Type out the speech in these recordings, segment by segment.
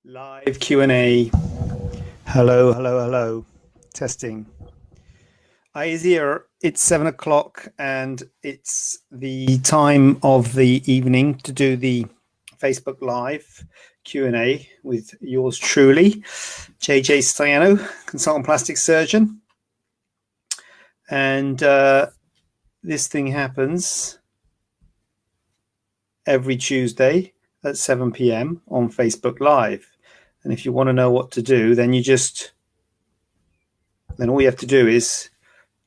Live Q&A. Hello, hello, hello. Testing. Here. It's 7 o'clock and it's the time of the evening to do the Facebook Live Q&A with yours truly, JJ Stiano, consultant plastic surgeon. And this thing happens every Tuesday at 7 p.m. on Facebook Live. And if you want to know what to do, then all you have to do is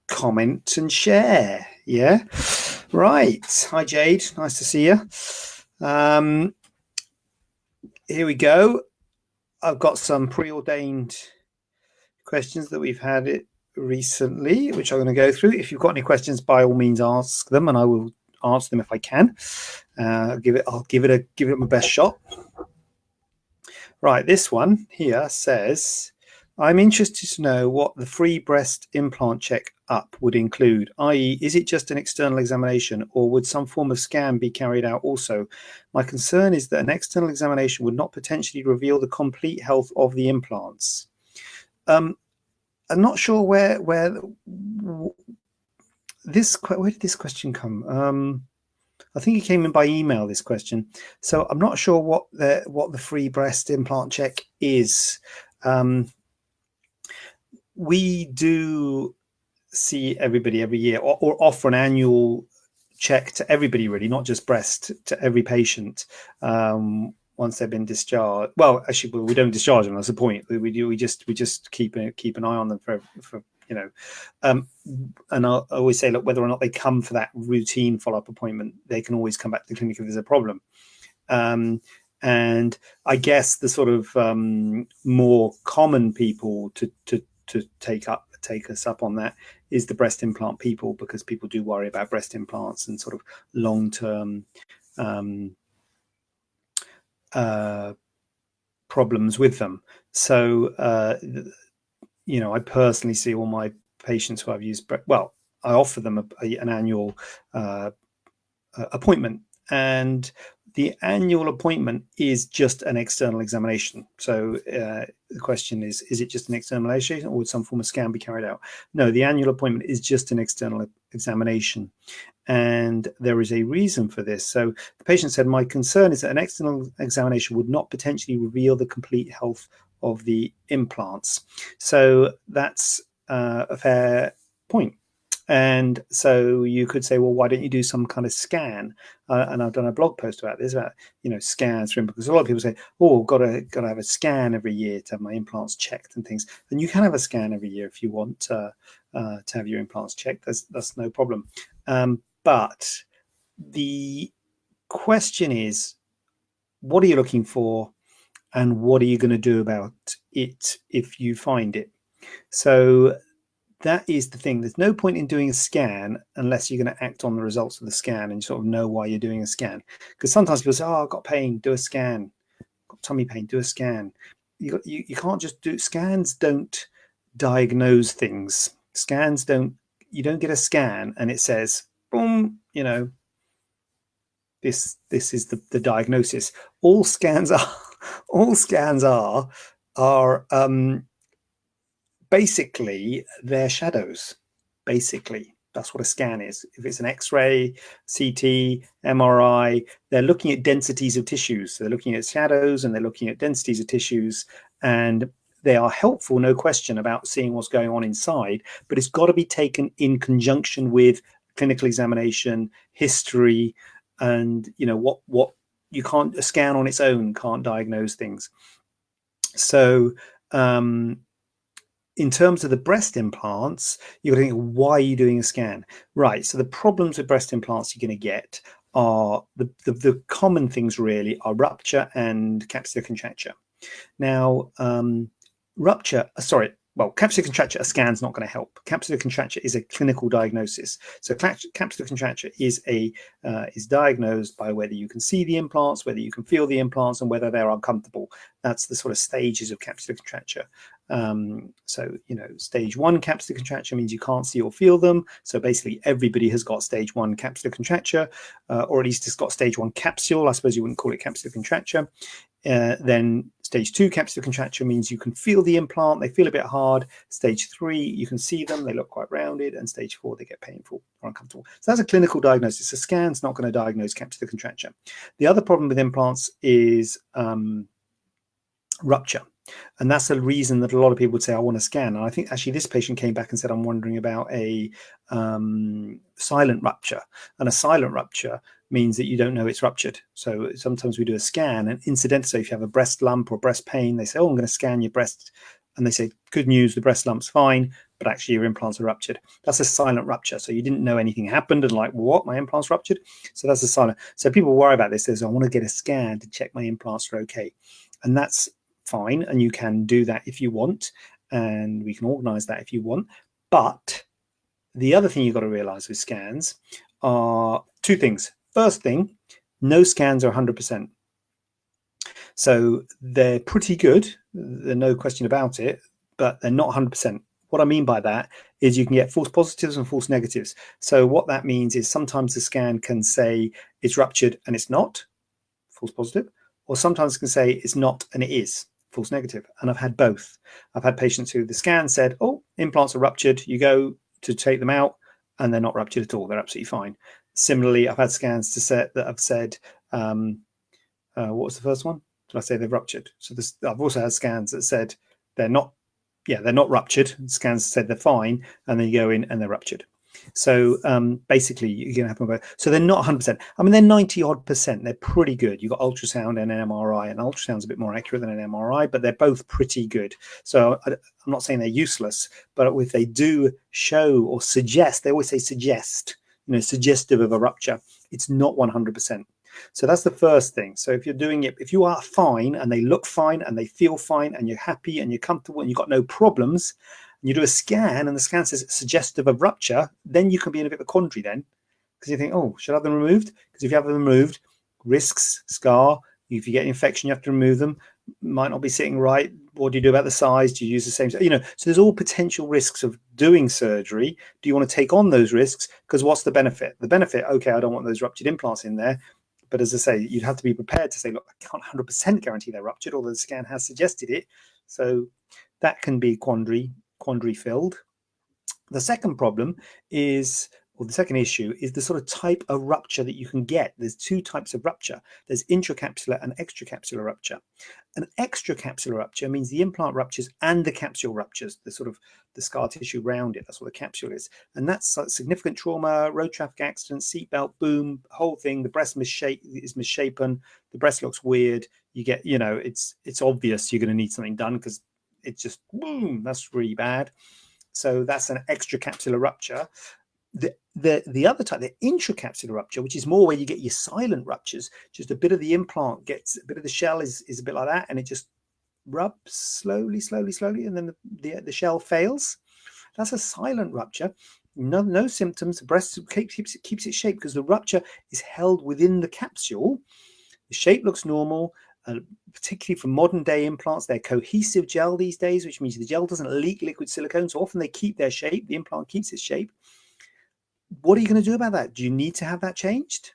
comment and share. Yeah. Right. Hi, Jade. Nice to see you. Here we go. I've got some preordained questions that we've had recently, which I'm going to go through. If you've got any questions, by all means, ask them, and I will answer them if I can. I'll give it my best shot. Right, this one here says, I'm interested to know what the free breast implant check-up would include, i.e. is it just an external examination or would some form of scan be carried out also? My concern is that an external examination would not potentially reveal the complete health of the implants. I'm not sure where did this question come? I think it came in by email, this question. So I'm not sure what the free breast implant check is. We do see everybody every year or offer an annual check to everybody, really, not just breast, to every patient once they've been discharged. Well, actually, we don't discharge them. That's the point. We just keep an eye on them for and I always say, look, whether or not they come for that routine follow-up appointment, they can always come back to the clinic if there's a problem. And I guess the sort of more common people to take us up on that is the breast implant people, because people do worry about breast implants and sort of long-term problems with them. So I personally see all my patients who I've used, I offer them an annual appointment, and the annual appointment is just an external examination. So the question is it just an external examination or would some form of scan be carried out? No, the annual appointment is just an external examination. And there is a reason for this. So the patient said, my concern is that an external examination would not potentially reveal the complete health of the implants. So that's a fair point. And so you could say, well, why don't you do some kind of scan? And I've done a blog post about this, about scans, because a lot of people say, oh, got to have a scan every year to have my implants checked and things. And you can have a scan every year if you want to have your implants checked. That's no problem. But the question is, what are you looking for, and what are you going to do about it if you find it? So that is the thing. There's no point in doing a scan unless you're going to act on the results of the scan and you sort of know why you're doing a scan. Because sometimes people say, oh, I've got pain, do a scan. Got tummy pain, do a scan. You can't just do scans. Don't diagnose things. Scans don't. You don't get a scan and it says, boom, this is the diagnosis. All scans are basically they're shadows. Basically, that's what a scan is. If it's an X-ray, CT, MRI, they're looking at densities of tissues. So they're looking at shadows and they're looking at densities of tissues, and they are helpful, no question, about seeing what's going on inside, but it's got to be taken in conjunction with clinical examination, history, and what you can't, a scan on its own can't diagnose things. So in terms of the breast implants, you're going to think, why are you doing a scan? Right. So the problems with breast implants you're going to get are the common things really are rupture and capsular contracture. Now, capsular contracture, a scan's not going to help. Capsular contracture is a clinical diagnosis. So capsular contracture is diagnosed by whether you can see the implants, whether you can feel the implants, and whether they're uncomfortable. That's the sort of stages of capsular contracture. Stage 1 capsular contracture means you can't see or feel them. So basically everybody has got stage 1 capsular contracture, or at least it's got stage 1 capsule. I suppose you wouldn't call it capsular contracture. Then Stage 2 capsular contracture means you can feel the implant, they feel a bit hard. Stage 3, you can see them, they look quite rounded. And stage 4, they get painful or uncomfortable. So that's a clinical diagnosis. A scan's not going to diagnose capsular contracture. The other problem with implants is rupture. And that's the reason that a lot of people would say, I want a scan. And I think actually this patient came back and said, I'm wondering about a silent rupture. And a silent rupture means that you don't know it's ruptured. So sometimes we do a scan, and incidentally, so if you have a breast lump or breast pain, they say, oh, I'm going to scan your breast. And they say, good news, the breast lump's fine, but actually your implants are ruptured. That's a silent rupture. So you didn't know anything happened and like, what, my implants ruptured? So that's a silent. So people worry about this. They say, I want to get a scan to check my implants are okay. And that's fine. And you can do that if you want. And we can organize that if you want. But the other thing you've got to realize with scans are two things. First thing, no scans are 100%. So they're pretty good. There's no question about it, but they're not 100%. What I mean by that is you can get false positives and false negatives. So what that means is sometimes the scan can say it's ruptured and it's not, false positive, or sometimes it can say it's not and it is, false negative. And I've had both. I've had patients who the scan said, oh, implants are ruptured. You go to take them out and they're not ruptured at all. They're absolutely fine. Similarly, I've had scans that have said, what was the first one? Did I say they've ruptured? So I've also had scans that said they're not ruptured. Scans said they're fine, and then you go in and they're ruptured. So basically, you're going to have them both. So they're not 100%. I mean, they're 90 odd percent. They're pretty good. You've got ultrasound and an MRI, and ultrasound's a bit more accurate than an MRI, but they're both pretty good. So I'm not saying they're useless, but if they do show or suggest, they always say suggest, suggestive of a rupture, it's not 100%. So that's the first thing. So if you're doing it, if you are fine and they look fine and they feel fine and you're happy and you're comfortable and you've got no problems, and you do a scan and the scan says it's suggestive of rupture, then you can be in a bit of a quandary then, because you think, oh, should I have them removed? Because if you have them removed, risks, scar, if you get an infection, you have to remove them, might not be sitting right. What do you do about the size? Do you use the same? So there's all potential risks of doing surgery. Do you want to take on those risks? Because what's the benefit? The benefit, okay, I don't want those ruptured implants in there. But as I say, you'd have to be prepared to say, look, I can't 100% guarantee they're ruptured, although the scan has suggested it. So that can be quandary filled. The second problem is, or the second issue is the sort of type of rupture that you can get. There's two types of rupture. There's intracapsular and extracapsular rupture. An extracapsular rupture means the implant ruptures and the capsule ruptures, the sort of the scar tissue around it. That's what the capsule is. And that's significant trauma, road traffic accident, seatbelt, boom, whole thing. The breast is misshapen. The breast looks weird. You get, it's obvious you're going to need something done because it's just, boom, that's really bad. So that's an extracapsular rupture. The other type, the intracapsular rupture, which is more where you get your silent ruptures, just a bit of the implant gets, a bit of the shell is a bit like that, and it just rubs slowly, and then the shell fails. That's a silent rupture. No symptoms. The breast keeps its shape because the rupture is held within the capsule. The shape looks normal. Particularly for modern day implants, they're cohesive gel these days, which means the gel doesn't leak liquid silicone. So often they keep their shape. The implant keeps its shape. What are you going to do about that? Do you need to have that changed?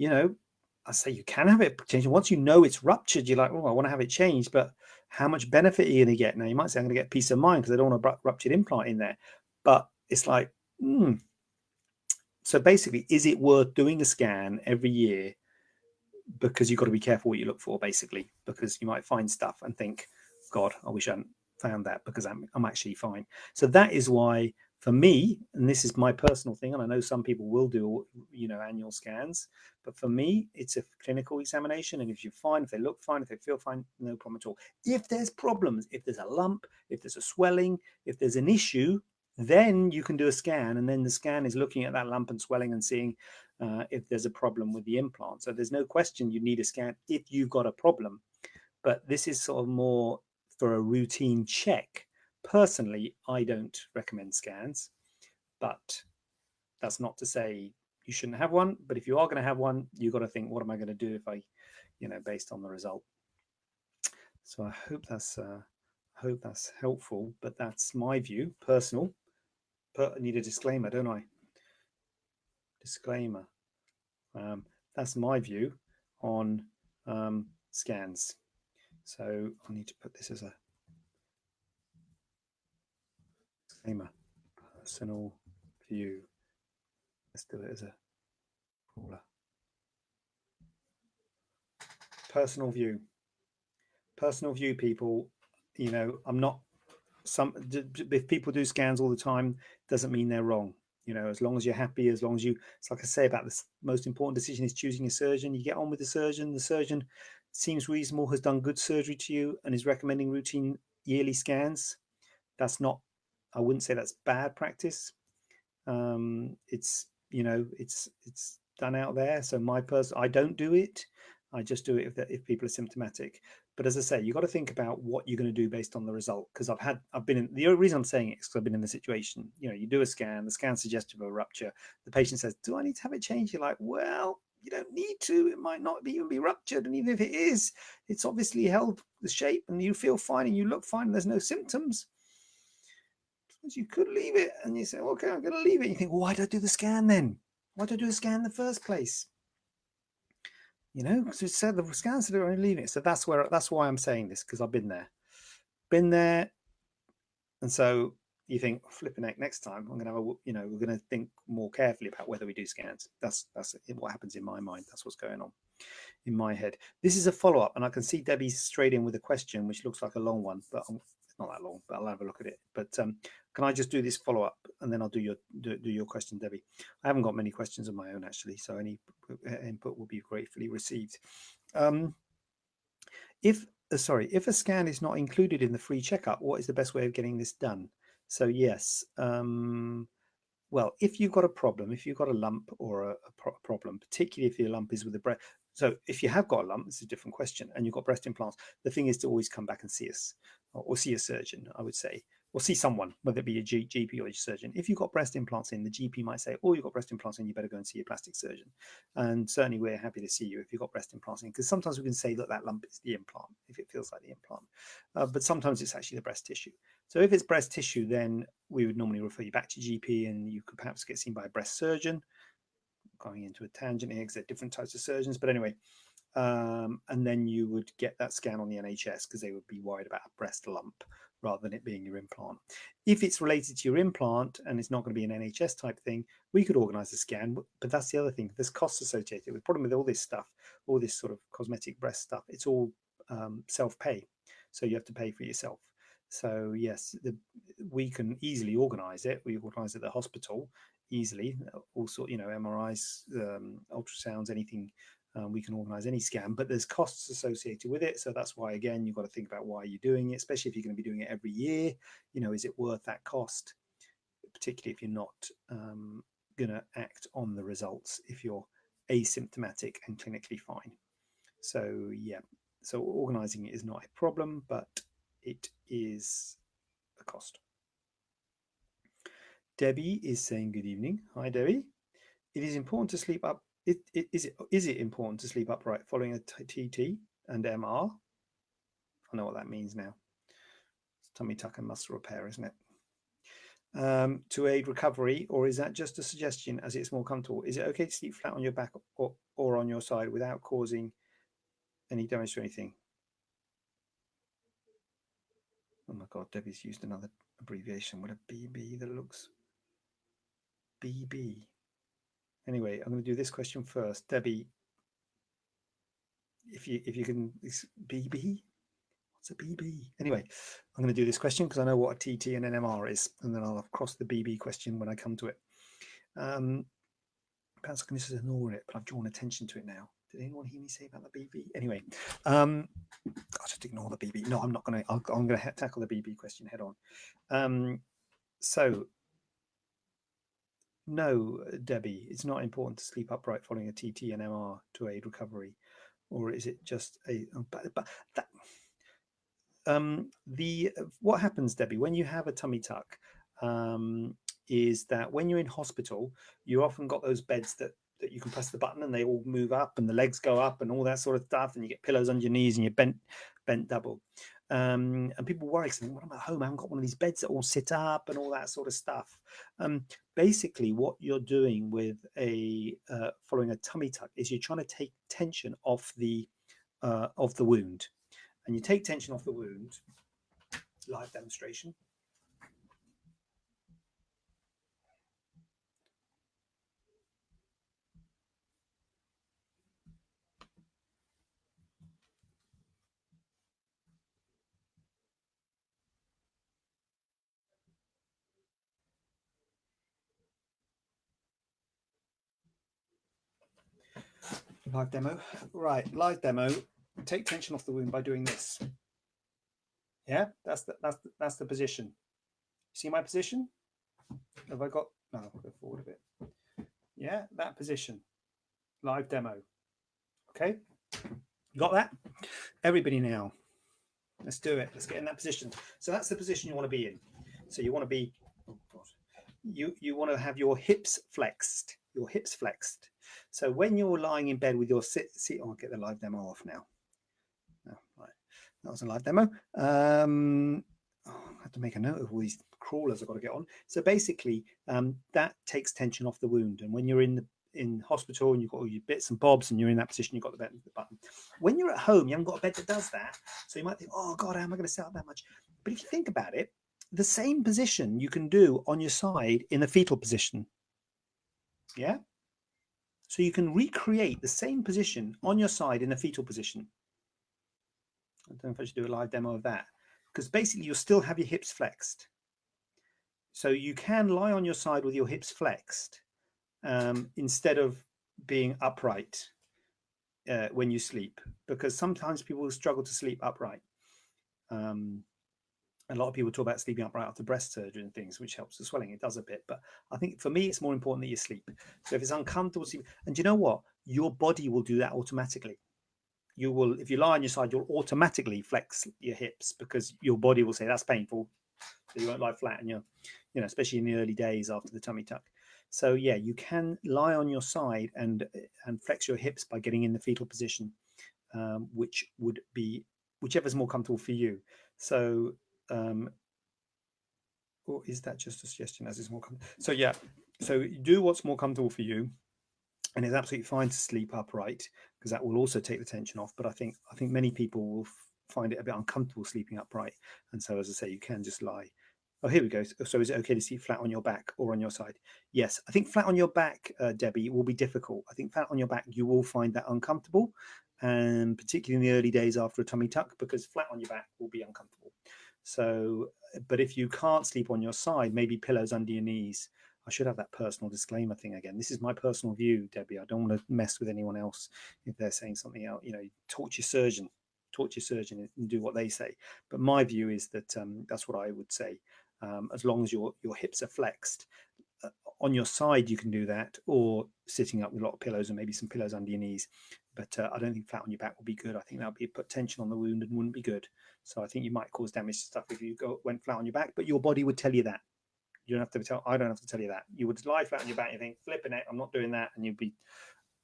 I say you can have it changed. Once you know it's ruptured, you're like, oh, I want to have it changed. But how much benefit are you going to get? Now, you might say, I'm going to get peace of mind because I don't want a ruptured implant in there. But it's like, So basically, is it worth doing a scan every year? Because you've got to be careful what you look for, basically, because you might find stuff and think, God, I wish I hadn't found that because I'm actually fine. So that is why, for me, and this is my personal thing, and I know some people will do, annual scans, but for me, it's a clinical examination. And if you're fine, if they look fine, if they feel fine, no problem at all. If there's problems, if there's a lump, if there's a swelling, if there's an issue, then you can do a scan. And then the scan is looking at that lump and swelling and seeing if there's a problem with the implant. So there's no question you need a scan if you've got a problem. But this is sort of more for a routine check. Personally, I don't recommend scans, but that's not to say you shouldn't have one. But if you are going to have one, you've got to think, what am I going to do if I, based on the result. So I hope that's helpful. But that's my view, personal. But I need a disclaimer, don't I? Disclaimer. That's my view on scans. So I need to put this as a disclaimer. Personal view. Let's do it as a crawler. Personal view. Personal view, people. You know, I'm not if people do scans all the time, doesn't mean they're wrong. You know, as long as you're happy, as long as you, it's like I say about this, most important decision is choosing a surgeon. You get on with the surgeon. The surgeon seems reasonable, has done good surgery to you, and is recommending routine yearly scans. That's not, I wouldn't say that's bad practice. It's, you know, it's done out there. So I don't do it. I just do it if people are symptomatic. But as I say, you've got to think about what you're going to do based on the result. Because I've been in, the only reason I'm saying it is because I've been in the situation. You know, you do a scan, the scan suggestive of a rupture. The patient says, "Do I need to have it changed?" You're like, "Well, you don't need to. It might not even be ruptured, and even if it is, it's obviously held the shape, and you feel fine, and you look fine, and there's no symptoms." You could leave it, and you say, "Okay, I'm going to leave it." You think, "Well, why did I do the scan then? Why did I do the scan in the first place?" You know, because it said the scan said I'm leaving it. So that's why I'm saying this, because I've been there, and so you think, flipping heck, next time I'm going to have we're going to think more carefully about whether we do scans. That's what happens in my mind. That's what's going on in my head. This is a follow-up, and I can see Debbie straight in with a question, which looks like a long one, but it's not that long, but I'll have a look at it. But can I just do this follow-up, and then I'll do your question, Debbie? I haven't got many questions of my own, actually, so any input will be gratefully received. If a scan is not included in the free checkup, what is the best way of getting this done? So yes, well, if you've got a problem, if you've got a lump or a problem, particularly if your lump is with the breast. So if you have got a lump, it's a different question, and you've got breast implants, the thing is to always come back and see us, or see a surgeon, I would say, or see someone, whether it be a GP or a surgeon. If you've got breast implants in, the GP might say, "Oh, you've got breast implants in, you better go and see a plastic surgeon." And certainly we're happy to see you if you've got breast implants in, because sometimes we can say, "Look, that lump is the implant," if it feels like the implant. But sometimes it's actually the breast tissue. So if it's breast tissue, then we would normally refer you back to GP, and you could perhaps get seen by a breast surgeon. Going into a tangent here because there are different types of surgeons, but anyway, and then you would get that scan on the NHS because they would be worried about a breast lump rather than it being your implant. If it's related to your implant and it's not going to be an NHS type thing, we could organise a scan, but that's the other thing. There's costs associated with. The problem with all this stuff, all this sort of cosmetic breast stuff, it's all self-pay, so you have to pay for yourself. So yes, we can easily organise it. We organise it at the hospital easily. Also, MRIs, ultrasounds, anything. We can organise any scan, but there's costs associated with it. So that's why, again, you've got to think about why you're doing it, especially if you're going to be doing it every year. Is it worth that cost? Particularly if you're not going to act on the results if you're asymptomatic and clinically fine. So yeah, so organising it is not a problem, but it is a cost. Debbie is saying good evening. Hi, Debbie. It is important to sleep up. Is it important to sleep upright following a TT and MR? I know what that means now. It's tummy tuck and muscle repair, isn't it? To aid recovery, or is that just a suggestion as it's more comfortable? Is it okay to sleep flat on your back or on your side without causing any damage to anything? Oh my God, Debbie's used another abbreviation. What a BB that looks. BB. Anyway, I'm going to do this question first. Debbie, if you can, BB? What's a BB? Anyway, I'm going to do this question because I know what a TT and an MR is, and then I'll cross the BB question when I come to it. Perhaps I can just ignore it, but I've drawn attention to it now. Did anyone hear me say about the BB? Anyway, I'll just ignore the BB. No, I'm not going to. I'm going to tackle the BB question head on. So, no, Debbie, it's not important to sleep upright following a TT and MR to aid recovery, or is it just a? But that. What happens, Debbie, when you have a tummy tuck, is that when you're in hospital, you often got those beds that you can press the button and they all move up and the legs go up and all that sort of stuff, and you get pillows under your knees and you're bent double. And people worry, saying, "When I'm at home, I haven't got one of these beds that all sit up and all that sort of stuff." Basically, what you're doing with following a tummy tuck is you're trying to take tension off the wound. and you take tension off the wound. Live demonstration. Live demo. Right, live demo. Take tension off the wound by doing this. Yeah, that's the position. See my position? Have I got? No, I'll go forward a bit. Yeah, that position. Live demo. Okay, you got that? Everybody now. Let's do it. Let's get in that position. So that's the position you want to be in. So you want to be. Oh God. You want to have your hips flexed. Your hips flexed. So when you're lying in bed with your sit. Oh, I'll get the live demo off now. No, right. That was a live demo. I have to make a note of all these crawlers I've got to get on. So basically, that takes tension off the wound. And when you're in hospital and you've got all your bits and bobs and you're in that position, you've got the button. When you're at home, you haven't got a bed that does that. So you might think, oh God, how am I going to set up that much? But if you think about it, the same position you can do on your side in the fetal position. Yeah. So you can recreate the same position on your side in the fetal position. I don't know if I should do a live demo of that, because basically you'll still have your hips flexed. So you can lie on your side with your hips flexed instead of being upright when you sleep, because sometimes people will struggle to sleep upright. A lot of people talk about sleeping upright after breast surgery and things, which helps the swelling. It does a bit, but I think for me, it's more important that you sleep. So if it's uncomfortable, sleep, and you know what? Your body will do that automatically. You will, if you lie on your side, you'll automatically flex your hips because your body will say that's painful. So you won't lie flat, and especially in the early days after the tummy tuck. So yeah, you can lie on your side and flex your hips by getting in the fetal position, which would be whichever's more comfortable for you. So, or is that just a suggestion as is more comfortable? So yeah, so do what's more comfortable for you. And it's absolutely fine to sleep upright because that will also take the tension off. But I think many people will find it a bit uncomfortable sleeping upright. And so, as I say, you can just lie. Oh, here we go. So is it okay to sleep flat on your back or on your side? Yes. I think flat on your back, Debbie, will be difficult. I think flat on your back, you will find that uncomfortable. And particularly in the early days after a tummy tuck, because flat on your back will be uncomfortable. So, but if you can't sleep on your side, maybe pillows under your knees. I should have that personal disclaimer thing again. This is my personal view, Debbie. I don't want to mess with anyone else if they're saying something else. Talk to your surgeon and do what they say. But my view is that that's what I would say. As long as your hips are flexed, on your side you can do that, or sitting up with a lot of pillows and maybe some pillows under your knees. But I don't think flat on your back would be good. I think that would be put tension on the wound and wouldn't be good. So I think you might cause damage to stuff if you went flat on your back. But your body would tell you that. You don't have to tell. I don't have to tell you that. You would lie flat on your back. You think, flipping it, I'm not doing that, and you'd be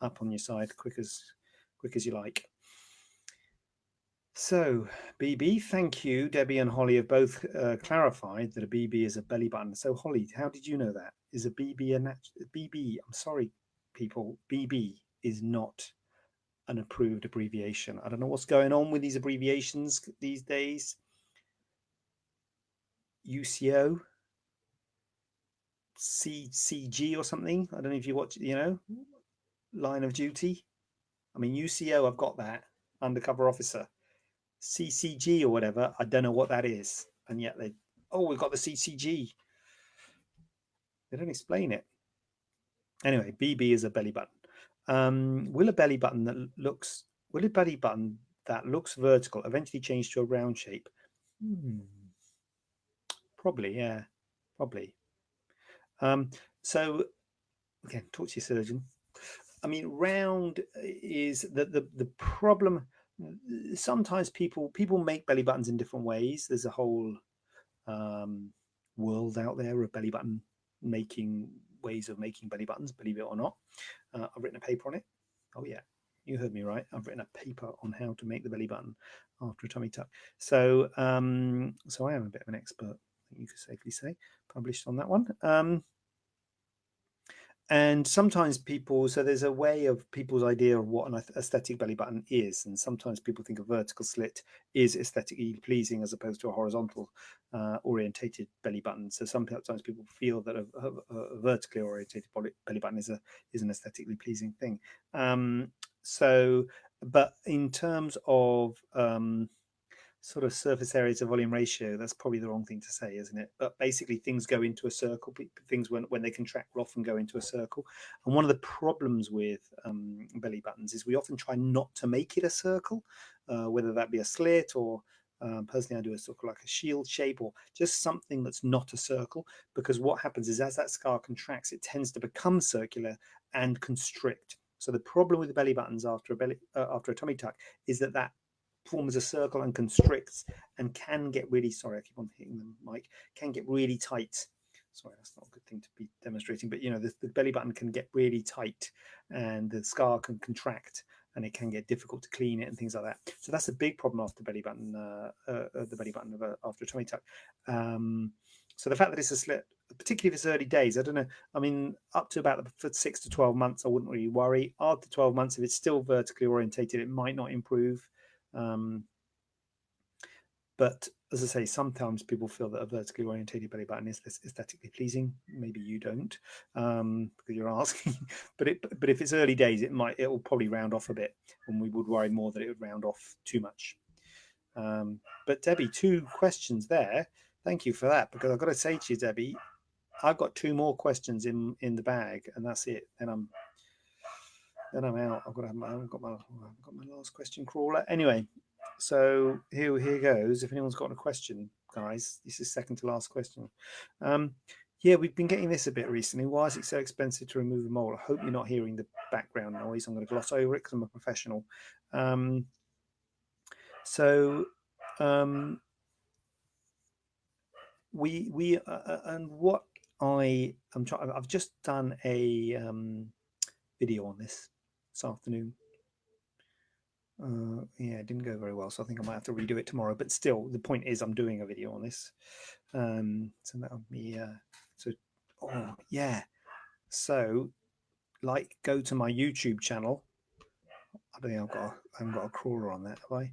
up on your side quick as you like. So, BB, thank you. Debbie and Holly have both clarified that a BB is a belly button. So, Holly, how did you know that? Is a BB a BB? I'm sorry, people. BB is not an approved abbreviation. I don't know what's going on with these abbreviations these days. UCO. CG or something. I don't know if you watch, Line of Duty. I mean, UCO, I've got that, undercover officer. CCG or whatever, I don't know what that is. And yet we've got the CCG. They don't explain it. Anyway, BB is a belly button. Will a belly button that looks vertical eventually change to a round shape? Probably, yeah. Probably. So again, talk to your surgeon. I mean, round is the problem. Sometimes people make belly buttons in different ways. There's a whole world out there of belly button ways of making belly buttons, believe it or not. I've written a paper on it. Oh yeah, you heard me right. I've written a paper on how to make the belly button after a tummy tuck. So so I am a bit of an expert, I think you could safely say, published on that one. And sometimes people, so there's a way of people's idea of what an aesthetic belly button is, and sometimes people think a vertical slit is aesthetically pleasing as opposed to a horizontal orientated belly button. So sometimes people feel that a vertically orientated belly button is an aesthetically pleasing thing. But in terms of sort of surface area to volume ratio, that's probably the wrong thing to say, isn't it? But basically things go into a circle. Things, when they contract, will often go into a circle. And one of the problems with belly buttons is we often try not to make it a circle, whether that be a slit or personally I do a sort of like a shield shape or just something that's not a circle, because what happens is as that scar contracts, it tends to become circular and constrict. So the problem with the belly buttons after a tummy tuck is that forms a circle and constricts and can get really, sorry, I keep on hitting the mic, can get really tight. Sorry, that's not a good thing to be demonstrating, but the belly button can get really tight and the scar can contract and it can get difficult to clean it and things like that. So that's a big problem after belly button, after a tummy tuck. So the fact that it's a slit, particularly if it's early days, I don't know. I mean, up to about 6 to 12 months, I wouldn't really worry. After 12 months, if it's still vertically orientated, it might not improve. But as I say, sometimes people feel that a vertically orientated belly button is aesthetically pleasing. Maybe you don't, because you're asking. but if it's early days, it will probably round off a bit, and we would worry more that it would round off too much. But Debbie, 2 questions there. Thank you for that, because I've got to say to you, Debbie, I've got 2 more questions in the bag, and that's it. Then I'm out. I haven't got my last question crawler. Anyway, so here goes. If anyone's got a question, guys, this is second to last question. Yeah, we've been getting this a bit recently. Why is it so expensive to remove a mole? I hope you're not hearing the background noise. I'm going to gloss over it because I'm a professional. And what I've just done a video on this afternoon. Yeah, it didn't go very well, so I think I might have to redo it tomorrow. But still, the point is, I'm doing a video on this. So that'll be So, go to my YouTube channel. I don't think I haven't got a crawler on that, have I?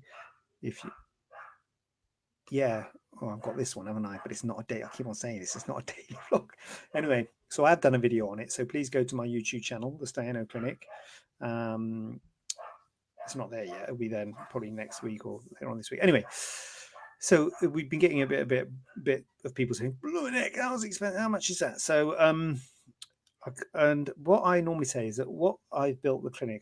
I've got this one, haven't I? But it's not a day. I keep on saying this. It's not a daily vlog. Anyway, so I've done a video on it. So please go to my YouTube channel, the Stayano Clinic. It's not there yet. It'll be there probably next week or later on this week. Anyway, so we've been getting a bit of people saying, "Blue neck, how's expensive? How much is that?" So, and what I normally say is that I've built the clinic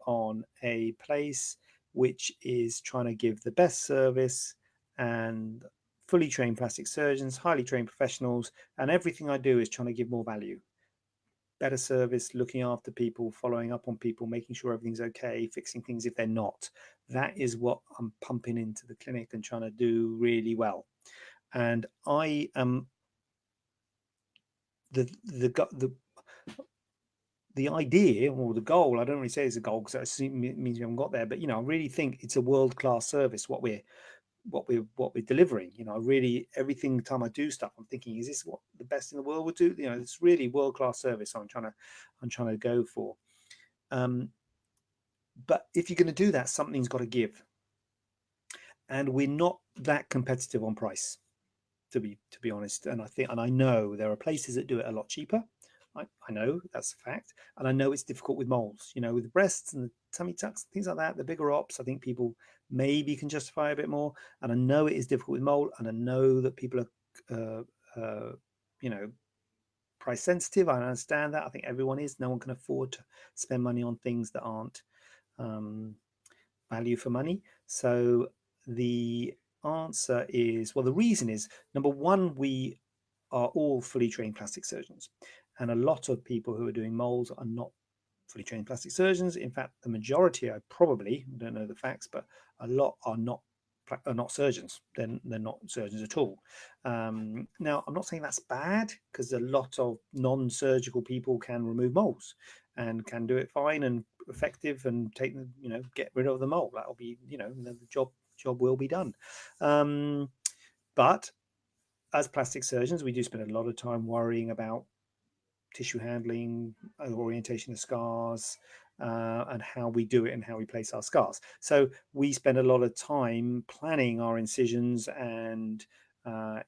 on a place which is trying to give the best service and fully trained plastic surgeons, highly trained professionals, and everything I do is trying to give more value. Better service, looking after people, following up on people, making sure everything's okay, fixing things if they're not. That is what I'm pumping into the clinic and trying to do really well. And I am the idea or the goal. I don't really say it's a goal because it means we haven't got there. But I really think it's a world-class service what we're delivering. I really, everything time I do stuff, I'm thinking, is this what the best in the world would do? It's really world-class service I'm trying to go for. But if you're going to do that, something's got to give, and we're not that competitive on price, to be honest. And I know there are places that do it a lot cheaper. I know that's a fact, and I know it's difficult with moles. With the breasts and the tummy tucks, things like that, the bigger ops. I think people maybe can justify a bit more, and I know it is difficult with mole, and I know that people are, price sensitive. I understand that. I think everyone is. No one can afford to spend money on things that aren't value for money. So the answer is, well, the reason is, number one, we are all fully trained plastic surgeons, and a lot of people who are doing moles are not fully trained plastic surgeons. In fact, the majority, I don't know the facts, but a lot are not surgeons. They're not surgeons at all. Now, I'm not saying that's bad, because a lot of non-surgical people can remove moles and can do it fine and effective and get rid of the mole. That'll be, the job will be done. But as plastic surgeons, we do spend a lot of time worrying about tissue handling, orientation of scars, and how we do it and how we place our scars. So we spend a lot of time planning our incisions and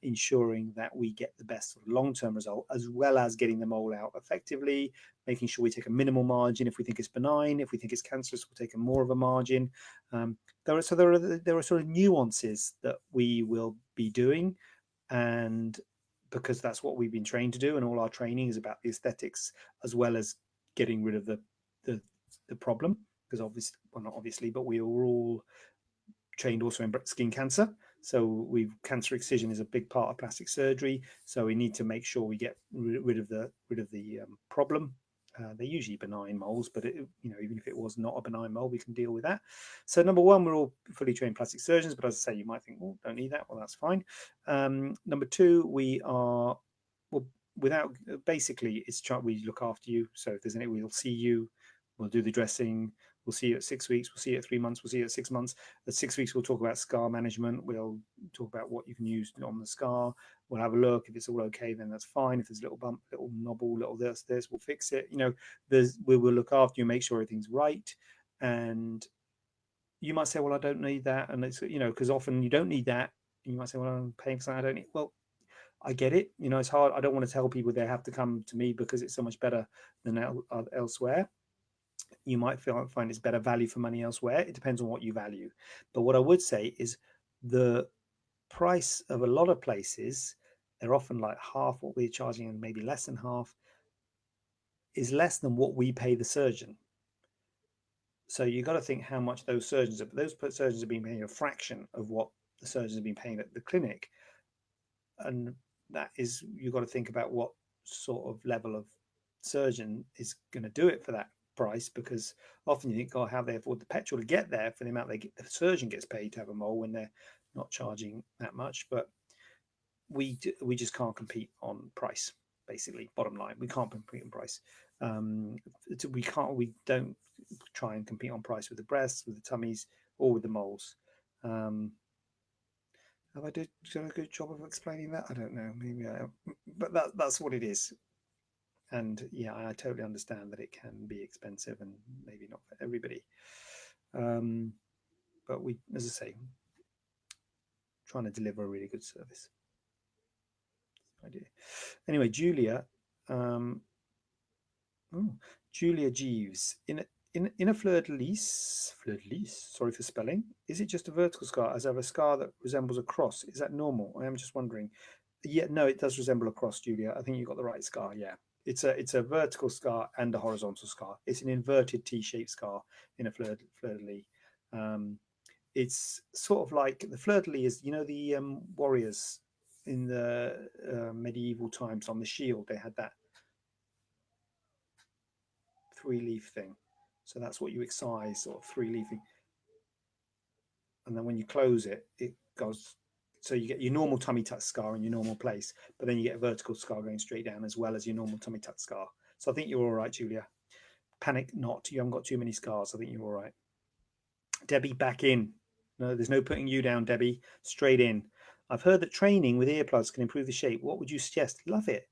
ensuring that we get the best sort of long-term result, as well as getting the mole out effectively, making sure we take a minimal margin if we think it's benign. If we think it's cancerous, we'll take a more of a margin. There are sort of nuances that we will be doing, and because that's what we've been trained to do, and all our training is about the aesthetics as well as getting rid of the problem. Because obviously, well, not obviously, but we are all trained also in skin cancer. So cancer excision is a big part of plastic surgery. So we need to make sure we get rid of the problem. They're usually benign moles, but even if it was not a benign mole, we can deal with that. So number one, we're all fully trained plastic surgeons, but as I say, you might think, well, don't need that. Well, that's fine. Number two, we are without basically we look after you. So if there's any, we'll see you, we'll do the dressing. We'll see you at 6 weeks. We'll see you at 3 months. We'll see you at 6 months. At 6 weeks, we'll talk about scar management. We'll talk about what you can use on the scar. We'll have a look. If it's all okay, then that's fine. If there's a little bump, little knobble, little this, we'll fix it. We will look after you, make sure everything's right. And you might say, well, I don't need that. And it's, because often you don't need that. And you might say, well, I'm paying for something I don't need. Well, I get it. It's hard. I don't want to tell people they have to come to me because it's so much better than elsewhere. You might find it's better value for money elsewhere. It depends on what you value. But what I would say is the price of a lot of places, they're often like half what we're charging, and maybe less than half, is less than what we pay the surgeon. So you've got to think how much those surgeons have been paying a fraction of what the surgeons have been paying at the clinic. And that is, you've got to think about what sort of level of surgeon is going to do it for that price, because often you think, oh, how they afford the petrol to get there for the amount the surgeon gets paid to have a mole when they're not charging that much. But we just can't compete on price. Basically, bottom line, we can't compete on price. We don't try and compete on price with the breasts, with the tummies, or with the moles. Have I done a good job of explaining that? I don't know. Maybe I am. But that's what it is. And yeah, I totally understand that it can be expensive and maybe not for everybody. But we, as I say, trying to deliver a really good service. Idea. Anyway, Julia Jeeves, in a fleur-de-lis, sorry for spelling, is it just a vertical scar? As I have a scar that resembles a cross. Is that normal? I am just wondering. Yeah, no, it does resemble a cross, Julia. I think you got the right scar. Yeah, it's a vertical scar and a horizontal scar. It's an inverted T-shaped scar in a fleur-de-lis. It's sort of like the fleur-de-lis is, the warriors in the medieval times on the shield. They had that 3-leaf thing. So that's what you excise, sort of 3-leafing. And then when you close it, it goes. So you get your normal tummy tuck scar in your normal place, but then you get a vertical scar going straight down as well as your normal tummy tuck scar. So I think you're all right, Julia. Panic not. You haven't got too many scars. I think you're all right. Debbie, back in. No, there's no putting you down, Debbie. Straight in. I've heard that training with earplugs can improve the shape. What would you suggest? Love it.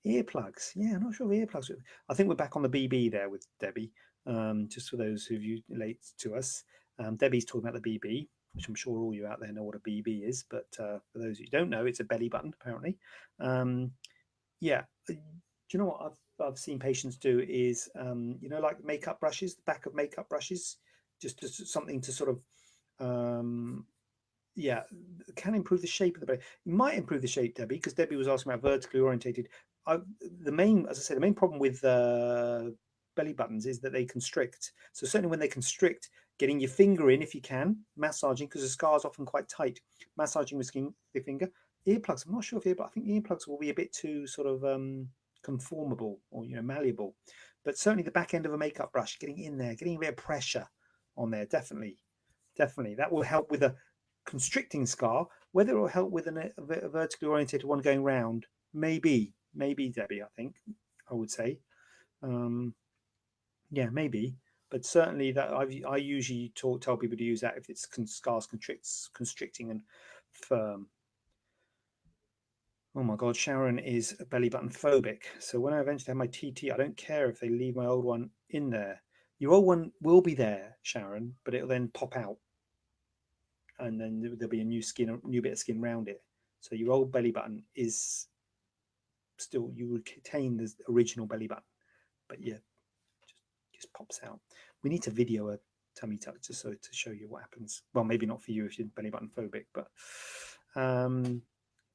Earplugs. Yeah, I'm not sure if earplugs. I think we're back on the BB there with Debbie. Just for those of you late to us, Debbie's talking about the BB, which I'm sure all you out there know what a BB is. But for those who don't know, it's a belly button, apparently. Yeah. Do you know what I've seen patients do is, like makeup brushes, the back of makeup brushes, just something to sort of, can improve the shape of the belly. It might improve the shape, Debbie, because Debbie was asking about vertically orientated. The main problem with belly buttons is that they constrict. So certainly when they constrict, getting your finger in, if you can, massaging, because the scar is often quite tight, massaging with the finger. Earplugs, I'm not sure if I think earplugs will be a bit too sort of conformable or malleable. But certainly the back end of a makeup brush, getting in there, getting a bit of pressure on there, definitely. That will help with a constricting scar. Whether it will help with a vertically orientated one going round, maybe, Debbie, I think I would say. Yeah, maybe, but certainly that I usually tell people to use that if it's scars constricting and firm. Oh my God, Sharon is belly button phobic. So when I eventually have my TT, I don't care if they leave my old one in there. Your old one will be there, Sharon, but it'll then pop out, and then there'll be a new bit of skin around it. So your old belly button is still, you retain the original belly button, but yeah, just pops out. We need to video a tummy tuck just so to show you what happens. Well, maybe not for you if you're belly button phobic, but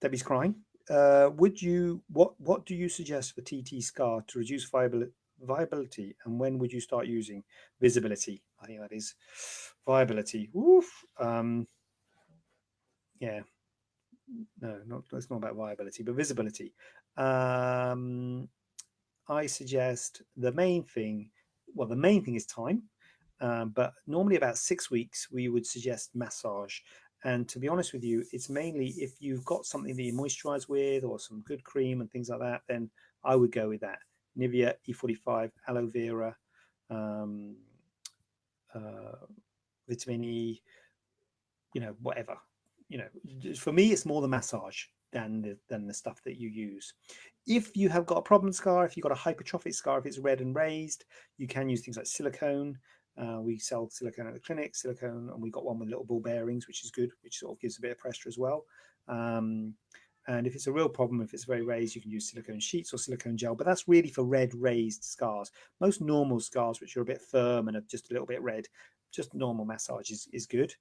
Debbie's crying. What do you suggest for TT scar to reduce viability, and when would you start using visibility? I think that is viability. Oof. Yeah, no, not it's not about viability, but visibility. I suggest the main thing. Well, the main thing is time, but normally about 6 weeks we would suggest massage. And to be honest with you, it's mainly if you've got something that you moisturize with or some good cream and things like that, then I would go with that. Nivea, E45, aloe vera, um, uh, vitamin E, whatever. For me, it's more the massage than the stuff that you use. If you have got a problem scar, if you've got a hypertrophic scar, if it's red and raised, you can use things like silicone. We sell silicone at the clinic, silicone, and we got one with little ball bearings, which is good, which sort of gives a bit of pressure as well. And if it's a real problem, if it's very raised, you can use silicone sheets or silicone gel, but that's really for red raised scars. Most normal scars, which are a bit firm and are just a little bit red, just normal massage is good.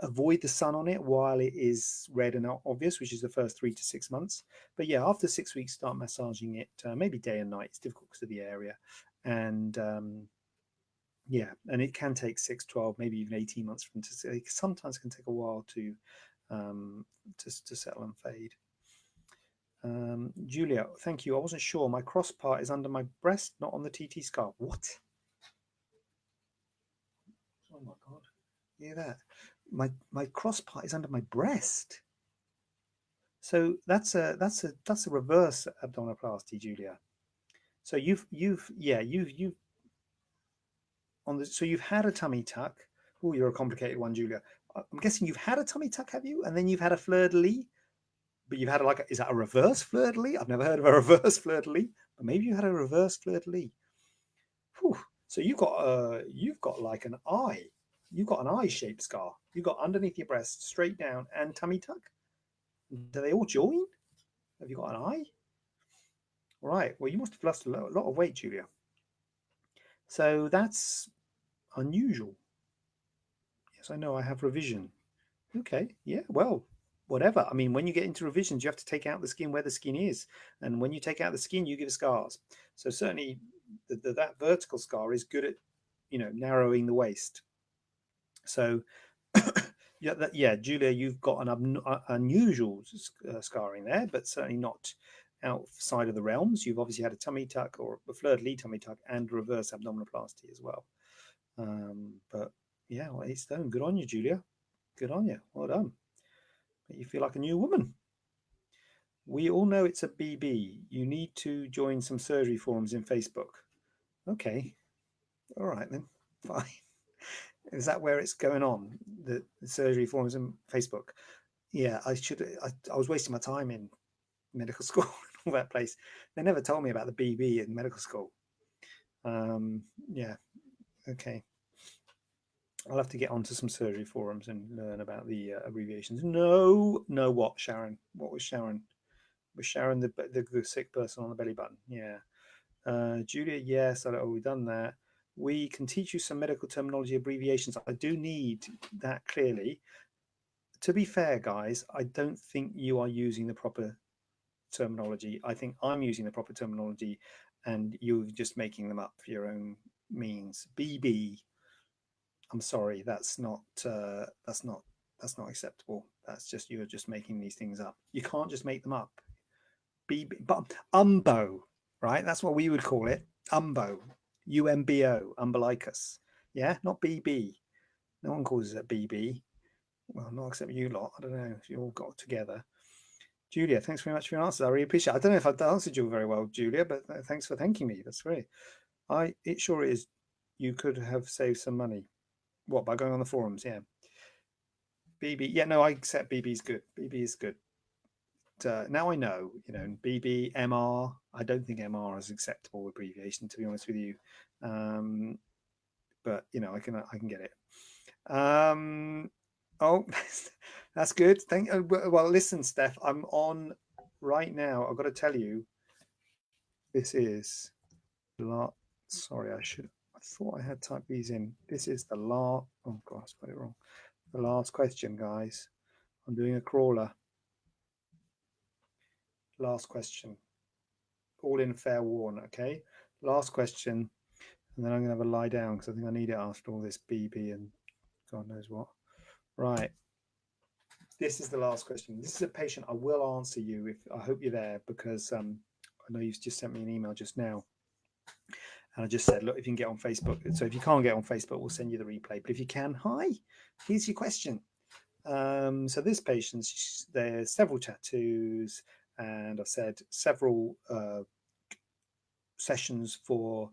Avoid the sun on it while it is red and not obvious, which is the first 3 to 6 months. But yeah, after 6 weeks, start massaging it, maybe day and night. It's difficult because of the area. And yeah, and it can take 6, 12, maybe even 18 months for them to, sometimes it can take a while to settle and fade. Julia, thank you. I wasn't sure. My cross part is under my breast, not on the TT scar. What? Oh my God. Hear that? My cross part is under my breast. So that's a reverse abdominoplasty, Julia. So you've on the so you've had a tummy tuck. Oh, you're a complicated one, Julia. I'm guessing you've had a tummy tuck, have you? And then you've had a fleur de lis, but you've had is that a reverse fleur de lis? I've never heard of a reverse fleur de lis, but maybe you had a reverse fleur de lis. Whew. So you've got like an eye. You've got an eye-shaped scar. You've got underneath your breast, straight down, and tummy tuck. Do they all join? Have you got an eye? Right. Well, you must have lost a lot of weight, Julia. So that's unusual. Yes, I know I have revision. Okay. Yeah. Well, whatever. I mean, when you get into revisions, you have to take out the skin where the skin is. And when you take out the skin, you give scars. So certainly that vertical scar is good at, narrowing the waist. So yeah, Julia, you've got an unusual scarring there, but certainly not outside of the realms. You've obviously had a tummy tuck or a fleur de lis tummy tuck and reverse abdominoplasty as well. But yeah, well, 8 stone. Good on you, Julia. Good on you. Well done. You feel like a new woman. We all know it's a BB. You need to join some surgery forums in Facebook. Okay. All right then. Fine. Is that where it's going on? The surgery forums in Facebook? Yeah, I was wasting my time in medical school and all that place. They never told me about the BB in medical school. Yeah, okay. I'll have to get onto some surgery forums and learn about the abbreviations. No, what, Sharon? What was Sharon? Was Sharon the sick person on the belly button? Yeah. Julia, yes, we've done that. We can teach you some medical terminology abbreviations. I do need that clearly. To be fair, guys, I don't think you are using the proper terminology. I think I'm using the proper terminology and you're just making them up for your own means. BB, I'm sorry, that's not acceptable. That's just, you're just making these things up. You can't just make them up. BB, but umbo, right? That's what we would call it. Umbo, UMBO, umbilicus. Yeah, not BB. No one calls it BB. Well, not except you lot. I don't know if you all got together. Julia, thanks very much for your answers. I really appreciate it. I don't know if I've answered you very well, Julia, but thanks for thanking me. That's great. It sure is. You could have saved some money. What, by going on the forums? Yeah. BB. Yeah, no, I accept BB is good. BB is good. now I know, BB, MR. I don't think MR is acceptable abbreviation, to be honest with you. But I can get it. Oh, that's good. Well, listen, Steph, I'm on right now. I've got to tell you, this is sorry, I thought I had typed these in. This is the last. Oh gosh, I spelled it wrong. The last question, guys. I'm doing a crawler. Last question. All in fair warn, okay? Last question, and then I'm going to have a lie down because I think I need it after all this BB and God knows what. Right. This is the last question. This is a patient. I will answer you if I hope you're there, because I know you've just sent me an email just now. And I just said, look, if you can get on Facebook. So if you can't get on Facebook, we'll send you the replay. But if you can, hi, here's your question. So this patient, there's several tattoos, and I've said several sessions for,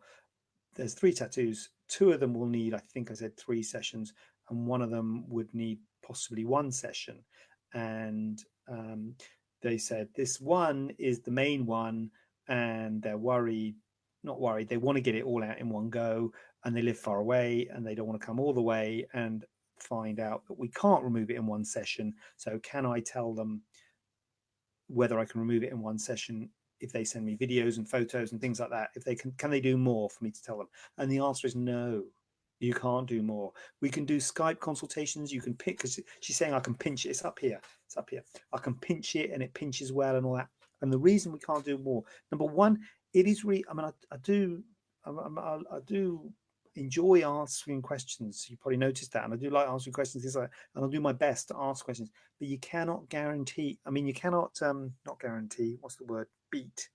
there's 3 tattoos. 2 of them will need, I think I said 3 sessions, and 1 of them would need possibly 1 session. And they said this one is the main one, and they're not worried, they want to get it all out in one go, and they live far away and they don't want to come all the way and find out that we can't remove it in 1 session. So can I tell them whether I can remove it in 1 session if they send me videos and photos and things like that? If they can they do more for me to tell them? And the answer is no, you can't do more. We can do Skype consultations. You can pick, because she's saying I can pinch it. It's up here. I can pinch it and it pinches well and all that. And the reason we can't do more, number one, it is I do enjoy answering questions. You probably noticed that, and I do like answering questions. And I'll do my best to ask questions. But you cannot guarantee. You cannot not guarantee. What's the word? Beat.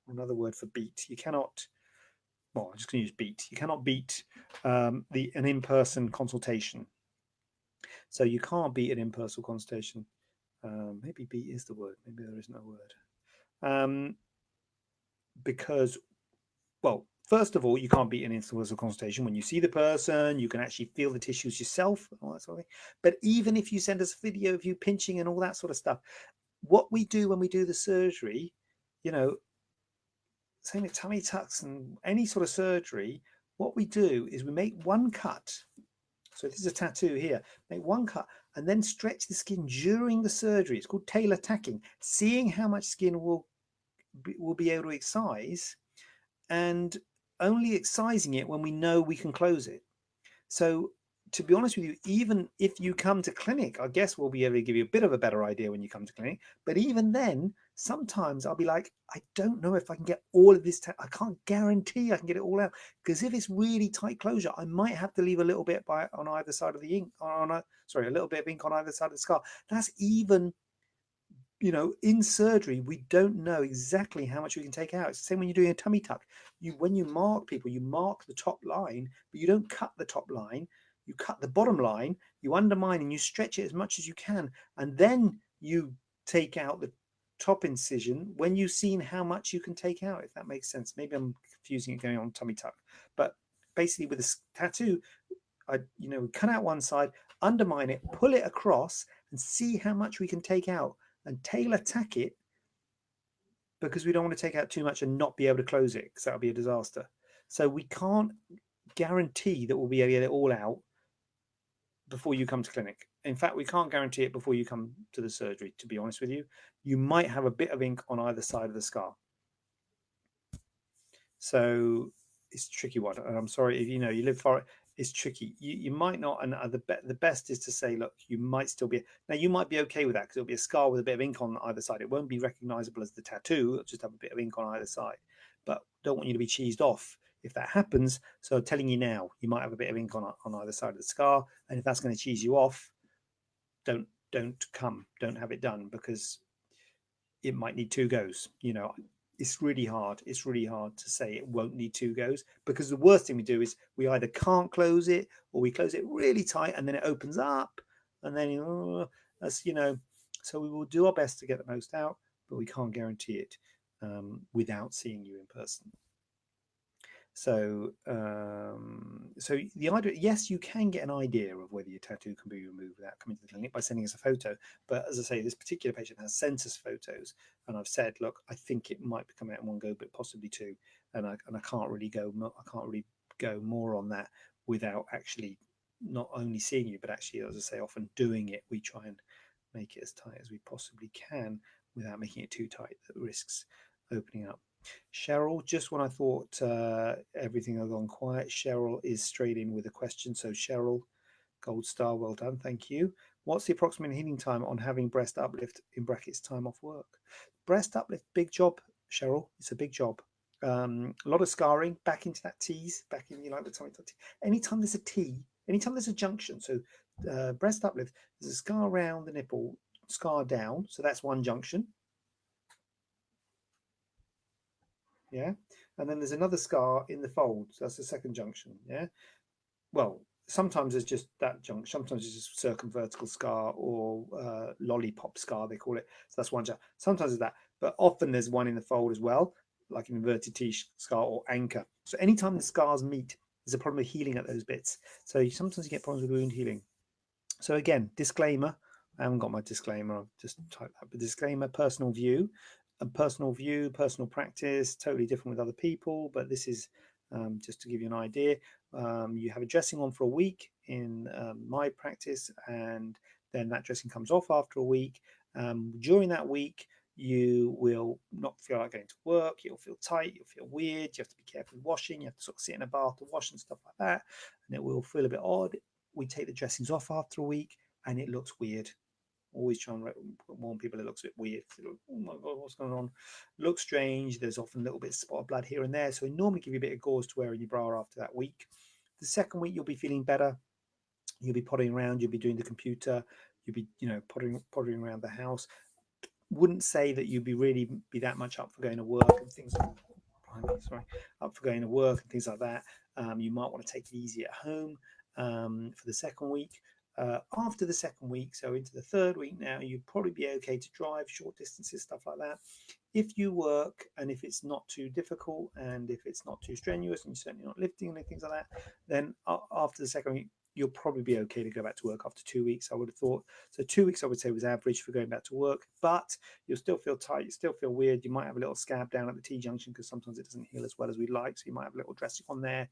Another word for beat. You cannot. Well, I'm just going to use beat. You cannot beat an in-person consultation. So you can't beat an in-person consultation. Maybe beat is the word. Maybe there is no word. Because, well, first of all, you can't beat an in-person consultation. When you see the person, you can actually feel the tissues yourself, and all that sort of thing. But even if you send us a video of you pinching and all that sort of stuff, what we do when we do the surgery, same with tummy tucks and any sort of surgery, what we do is we make 1 cut. So this is a tattoo here. Make 1 cut and then stretch the skin during the surgery. It's called tailor tacking, seeing how much skin will be able to excise, and only excising it when we know we can close it. So to be honest with you, even if you come to clinic, I guess we'll be able to give you a bit of a better idea when you come to clinic. But even then, sometimes I'll be like, I don't know if I can get all of this. I can't guarantee I can get it all out, because if it's really tight closure, I might have to leave a little bit on either side of the ink. A little bit of ink on either side of the scar. That's even, in surgery, we don't know exactly how much we can take out. It's the same when you're doing a tummy tuck. When you mark people, you mark the top line, but you don't cut the top line. You cut the bottom line, you undermine and you stretch it as much as you can. And then you take out the top incision when you've seen how much you can take out, if that makes sense. Maybe I'm confusing it going on tummy tuck. But basically with a tattoo, cut out one side, undermine it, pull it across and see how much we can take out and tailor tack it, because we don't want to take out too much and not be able to close it, because that would be a disaster. So we can't guarantee that we'll be able to get it all out before you come to clinic. In fact, we can't guarantee it before you come to the surgery, to be honest with you. You might have a bit of ink on either side of the scar. So it's a tricky one. And I'm sorry if you live far, it's tricky. You might not, and the best is to say, look, you might still be, now you might be okay with that because it'll be a scar with a bit of ink on either side. It won't be recognizable as the tattoo. It'll just have a bit of ink on either side. But don't want you to be cheesed off if that happens. So I'm telling you now, you might have a bit of ink on either side of the scar. And if that's going to cheese you off, don't have it done, because it might need 2 goes. It's really hard to say it won't need 2 goes, because the worst thing we do is we either can't close it, or we close it really tight and then it opens up, and then so we will do our best to get the most out, but we can't guarantee it without seeing you in person. So, so the idea, yes, you can get an idea of whether your tattoo can be removed without coming to the clinic by sending us a photo. But as I say, this particular patient has sent us photos, and I've said, look, I think it might come out in one go, but possibly two, and I can't really go, I can't really go more on that without actually not only seeing you, but actually, as I say, often doing it. We try and make it as tight as we possibly can without making it too tight that risks opening up. Cheryl, just when I thought everything had gone quiet, Cheryl is straight in with a question. So, Cheryl, gold star, well done, thank you. What's the approximate healing time on having breast uplift in brackets time off work? Breast uplift, big job, Cheryl. It's a big job. A lot of scarring, back into that tease, back in, you like the tummy tuck. Anytime there's a T, anytime there's a junction, so breast uplift, there's a scar around the nipple, scar down, so that's one junction. Yeah, and then there's another scar in the fold, so that's the second junction. Yeah, well, sometimes it's just that junction, sometimes it's just circumvertical scar or lollipop scar, they call it. So that's one junction. Sometimes it's that, but often there's one in the fold as well, like an inverted T scar or anchor. So anytime the scars meet, there's a problem with healing at those bits. So sometimes you get problems with wound healing. So again, disclaimer. I haven't got my disclaimer. I've just typed that. But disclaimer: personal view, personal practice, totally different with other people. But this is just to give you an idea. You have a dressing on for a week in my practice, and then that dressing comes off after a week. During that week, you will not feel like going to work. You'll feel tight. You'll feel weird. You have to be careful with washing. You have to sort of sit in a bath to wash and stuff like that, and it will feel a bit odd. We take the dressings off after a week, and it looks weird. Always try and warn people it looks a bit weird. Oh my god, what's going on? Looks strange. There's often a little bit of spot of blood here and there. So we normally give you a bit of gauze to wear in your bra after that week. The second week you'll be feeling better. You'll be pottering around. You'll be doing the computer. You'll be, pottering around the house. Wouldn't say that you'd be really be that much up for going to work and things like up for going to work and things like that. You might want to take it easy at home for the second week. After the second week, so into the third week now, you'd probably be okay to drive short distances, stuff like that. If you work and if it's not too difficult and if it's not too strenuous and you're certainly not lifting and things like that, then after the second week, you'll probably be okay to go back to work after 2 weeks, I would have thought. So 2 weeks, I would say, was average for going back to work, but you'll still feel tight, you still feel weird. You might have a little scab down at the T-junction because sometimes it doesn't heal as well as we'd like, so you might have a little dressing on there.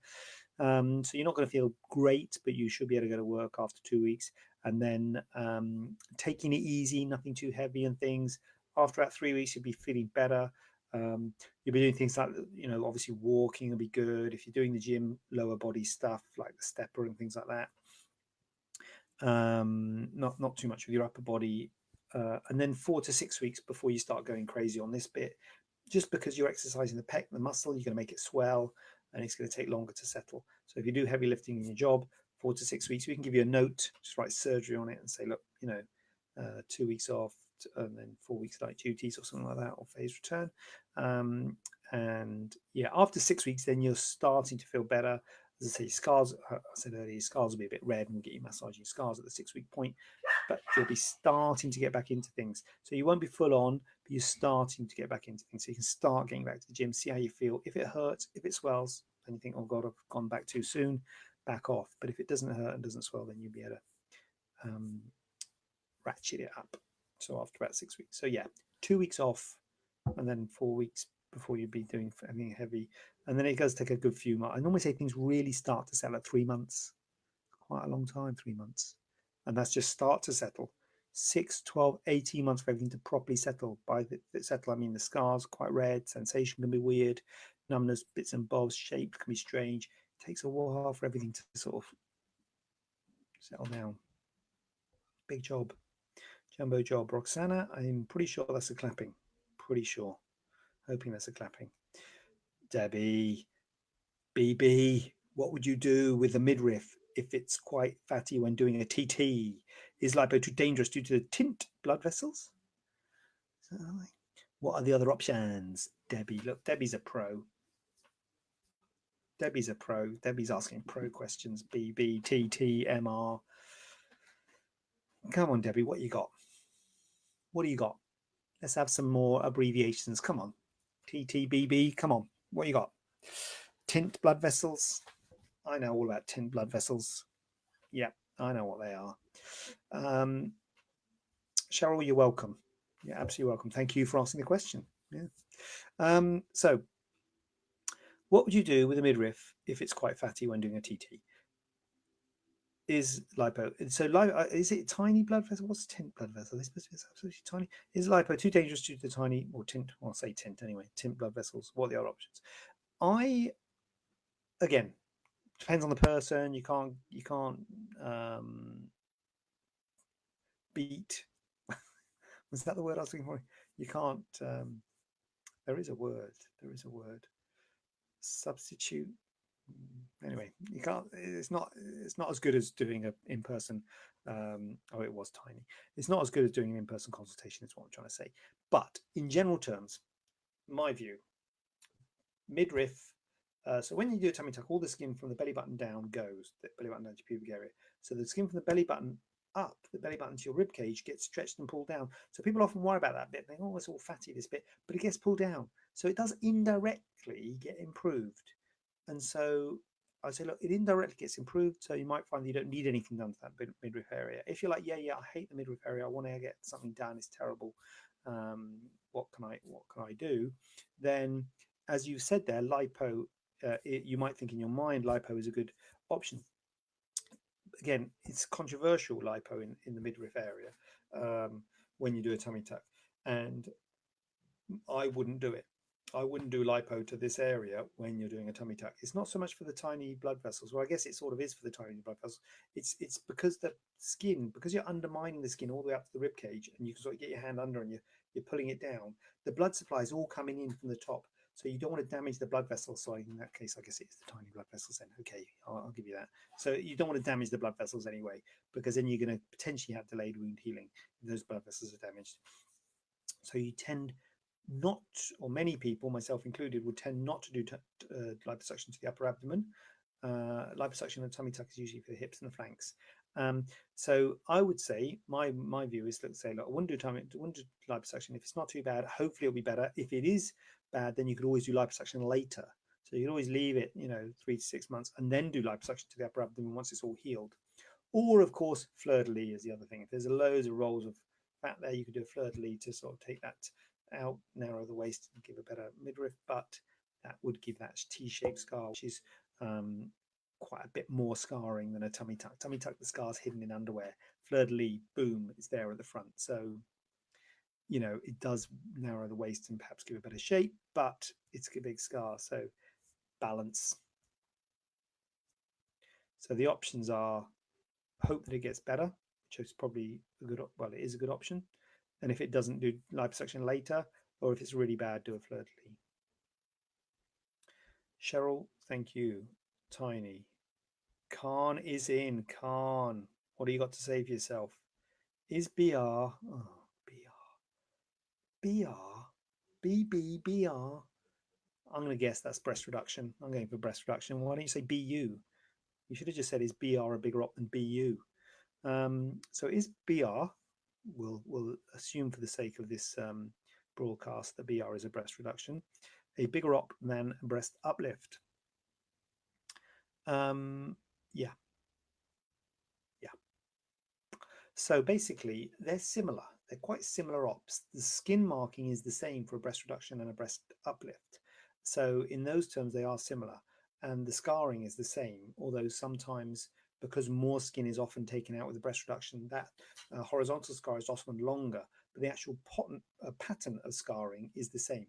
So you're not going to feel great, but you should be able to go to work after 2 weeks. And then taking it easy, nothing too heavy and things. After about 3 weeks, you'll be feeling better. You'll be doing things like, obviously walking will be good. If you're doing the gym, lower body stuff like the stepper and things like that. Not too much with your upper body. And then 4 to 6 weeks before you start going crazy on this bit. Just because you're exercising the pec, the muscle, you're going to make it swell and it's going to take longer to settle. So if you do heavy lifting in your job, 4 to 6 weeks, we can give you a note, just write surgery on it and say, look, 2 weeks off and then 4 weeks light duties or something like that, or phase return. And yeah, after 6 weeks, then you're starting to feel better. As I say, scars, I said earlier, scars will be a bit red and we'll get you massaging scars at the 6 week point, but you'll be starting to get back into things. So you won't be full on, but you're starting to get back into things. So you can start getting back to the gym, see how you feel. If it hurts, if it swells, then you think, oh God, I've gone back too soon, back off. But if it doesn't hurt and doesn't swell, then you'll be able to ratchet it up. So after about 6 weeks. So yeah, 2 weeks off and then 4 weeks before you'd be doing anything heavy. And then it does take a good few months. I normally say things really start to settle at 3 months. Quite a long time, 3 months. And that's just start to settle. 6, 12, 18 months for everything to properly settle. By the settle, I mean the scars quite red, sensation can be weird, numbness, bits and bobs, shape can be strange. It takes a while for everything to sort of settle down. Big job. Jumbo job. Roxana, I'm pretty sure that's a clapping. Pretty sure. Hoping that's a clapping. Debbie, BB, what would you do with the midriff if it's quite fatty when doing a TT? Is lipo too dangerous due to the tint blood vessels? What are the other options? Debbie, look, Debbie's a pro. Debbie's a pro. Debbie's asking pro questions. BB, TT, MR. Come on, Debbie, what you got? What do you got? Let's have some more abbreviations. Come on. TT, BB, come on. What you got? Tint blood vessels. I know all about tint blood vessels. Yeah, I know what they are. Cheryl, you're welcome. You're absolutely welcome. Thank you for asking the question. Yeah. So, what would you do with a midriff if it's quite fatty when doing a TT? Is lipo so lipo, is it tiny blood vessel? What's tint blood vessel? This supposed to be absolutely tiny. Is lipo too dangerous due to the tiny or tint? Well, I'll say tint anyway. Tint blood vessels. What are the other options? I again depends on the person. You can't beat. Was that the word I was looking for? You can't. There is a word. There is a word. Substitute. Anyway, you can't. It's not. It's not as good as doing a in person. Oh, it was tiny. It's not as good as doing an in person consultation. Is what I'm trying to say. But in general terms, my view, midriff. So when you do a tummy tuck, all the skin from the belly button down goes. The belly button down to pubic area. So the skin from the belly button up, the belly button to your rib cage gets stretched and pulled down. So people often worry about that bit. They think, oh, it's all fatty this bit, but it gets pulled down. So it does indirectly get improved. And so I say, look, it indirectly gets improved. So you might find that you don't need anything done to that midriff area. If you're like, yeah, I hate the midriff area, I want to get something done, it's terrible. What can I do? Then, as you said there, lipo. You might think in your mind lipo is a good option. Again, it's controversial lipo in the midriff area when you do a tummy tuck, and I wouldn't do it. I wouldn't do lipo to this area when you're doing a tummy tuck. It's not so much for the tiny blood vessels. Well, I guess it sort of is for the tiny blood vessels. It's because the skin, because you're undermining the skin all the way up to the rib cage, and you can sort of get your hand under and you're pulling it down. The blood supply is all coming in from the top, so you don't want to damage the blood vessels. So in that case, I guess it's the tiny blood vessels. Then okay, I'll give you that. So you don't want to damage the blood vessels anyway, because then you're going to potentially have delayed wound healing if those blood vessels are damaged. So you tend not, or many people, myself included, would tend not to do liposuction to the upper abdomen. Liposuction and tummy tuck is usually for the hips and the flanks. So I would say my view is, let's say, look, I wouldn't do liposuction if it's not too bad. Hopefully, it'll be better. If it is bad, then you could always do liposuction later. So you can always leave it, 3 to 6 months, and then do liposuction to the upper abdomen once it's all healed. Or, of course, fleur-de-lis is the other thing. If there's loads of rolls of fat there, you could do a fleur-de-lis to sort of take that out, narrow the waist, and give a better midriff, but that would give that T-shaped scar, which is quite a bit more scarring than a tummy tuck. Tummy tuck, the scar's hidden in underwear. Fleur-de-lis, boom, it's there at the front. So, it does narrow the waist and perhaps give a better shape, but it's a big scar. So, balance. So the options are hope that it gets better, which is probably it is a good option. And if it doesn't, do liposuction later, or if it's really bad, do a fleur-de-lis. Cheryl, thank you. Tiny. Khan is in. Khan, what do you got to say for yourself? Is BR, oh, BR, I'm going to guess that's breast reduction. I'm going for breast reduction. Why don't you say BU? You should have just said, is BR a bigger op than BU? So is BR, we'll assume for the sake of this broadcast that BR is a breast reduction, a bigger op than a breast uplift? Yeah. So basically, they're similar. They're quite similar ops. The skin marking is the same for a breast reduction and a breast uplift. So in those terms, they are similar. And the scarring is the same, although sometimes, because more skin is often taken out with the breast reduction, that horizontal scar is often longer, but the actual pattern of scarring is the same.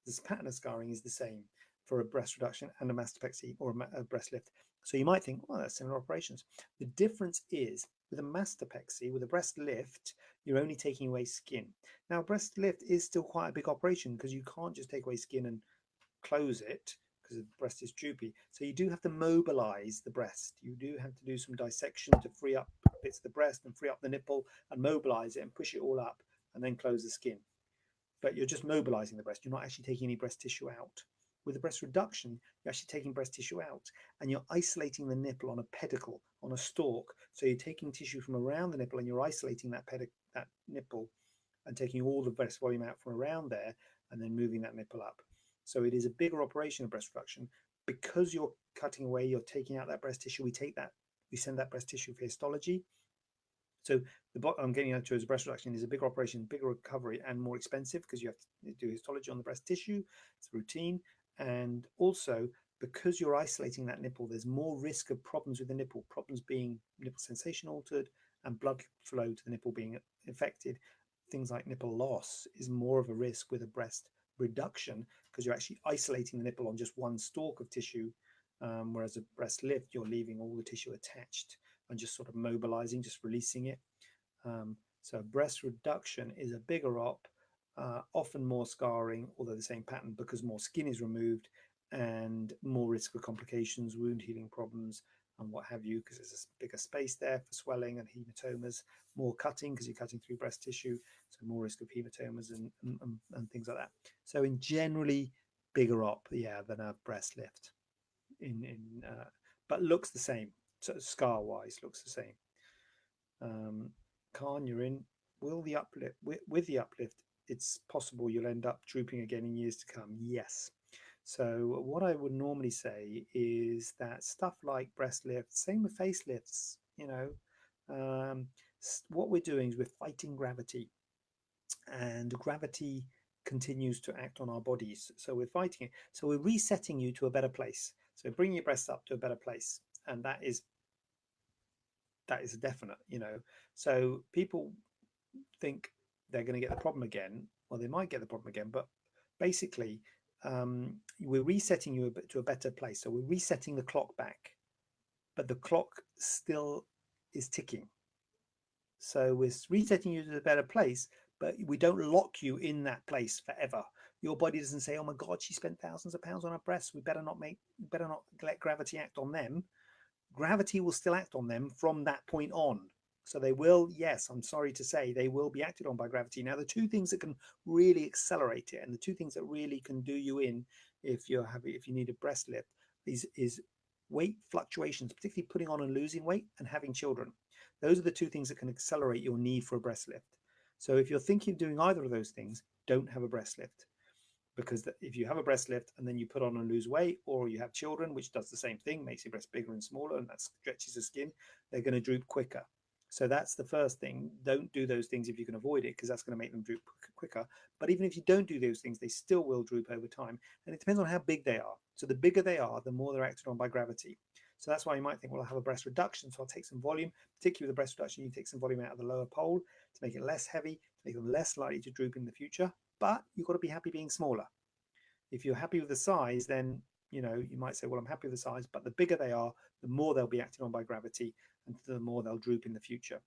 This pattern of scarring is the same for a breast reduction and a mastopexy or a breast lift. So you might think, well, that's similar operations. The difference is with a mastopexy, with a breast lift, you're only taking away skin. Now, breast lift is still quite a big operation because you can't just take away skin and close it because the breast is droopy. So you do have to mobilize the breast. You do have to do some dissection to free up bits of the breast and free up the nipple and mobilize it and push it all up and then close the skin. But you're just mobilizing the breast. You're not actually taking any breast tissue out. With a breast reduction, you're actually taking breast tissue out and you're isolating the nipple on a pedicle, on a stalk. So you're taking tissue from around the nipple and you're isolating that nipple and taking all the breast volume out from around there and then moving that nipple up. So it is a bigger operation of breast reduction, because you're cutting away, you're taking out that breast tissue. We send that breast tissue for histology. So I'm getting into is breast reduction is a bigger operation, bigger recovery, and more expensive because you have to do histology on the breast tissue. It's routine, and also because you're isolating that nipple, there's more risk of problems with the nipple. Problems being nipple sensation altered and blood flow to the nipple being affected. Things like nipple loss is more of a risk with a breast reduction because you're actually isolating the nipple on just one stalk of tissue, whereas a breast lift, you're leaving all the tissue attached and just sort of mobilizing, just releasing it. So breast reduction is a bigger op, often more scarring, although the same pattern because more skin is removed and more risk of complications, wound healing problems, and what have you, because there's a bigger space there for swelling and hematomas, more cutting because you're cutting through breast tissue, so more risk of hematomas and things like that. So in generally bigger op, yeah, than a breast lift, but looks the same. So scar-wise, looks the same. Khan, you're in. Will the uplift with the uplift? It's possible you'll end up drooping again in years to come. Yes. So what I would normally say is that stuff like breast lifts, same with facelifts. What we're doing is we're fighting gravity, and gravity continues to act on our bodies. So we're fighting it. So we're resetting you to a better place. So bringing your breasts up to a better place, and that is a definite. So people think they're going to get the problem again. Well, they might get the problem again, but basically we're resetting you to a better place. So we're resetting the clock back, but the clock still is ticking. So we're resetting you to a better place, but we don't lock you in that place forever. Your body doesn't say, oh my God, she spent thousands of pounds on her breasts. We better not let gravity act on them. Gravity will still act on them from that point on. So they will, yes, I'm sorry to say, they will be acted on by gravity. Now, the two things that can really accelerate it, and the two things that really can do you in if you need a breast lift, is weight fluctuations, particularly putting on and losing weight and having children. Those are the two things that can accelerate your need for a breast lift. So if you're thinking of doing either of those things, don't have a breast lift. Because if you have a breast lift and then you put on and lose weight, or you have children, which does the same thing, makes your breast bigger and smaller, and that stretches the skin, they're going to droop quicker. So that's the first thing. Don't do those things if you can avoid it, because that's going to make them droop quicker. But even if you don't do those things, they still will droop over time. And it depends on how big they are. So the bigger they are, the more they're acted on by gravity. So that's why you might think, well, I'll have a breast reduction, so I'll take some volume. Particularly with the breast reduction, you take some volume out of the lower pole to make it less heavy, to make them less likely to droop in the future. But you've got to be happy being smaller. If you're happy with the size, then you might say, well, I'm happy with the size, but the bigger they are, the more they'll be acted on by gravity, and the more they'll droop in the future.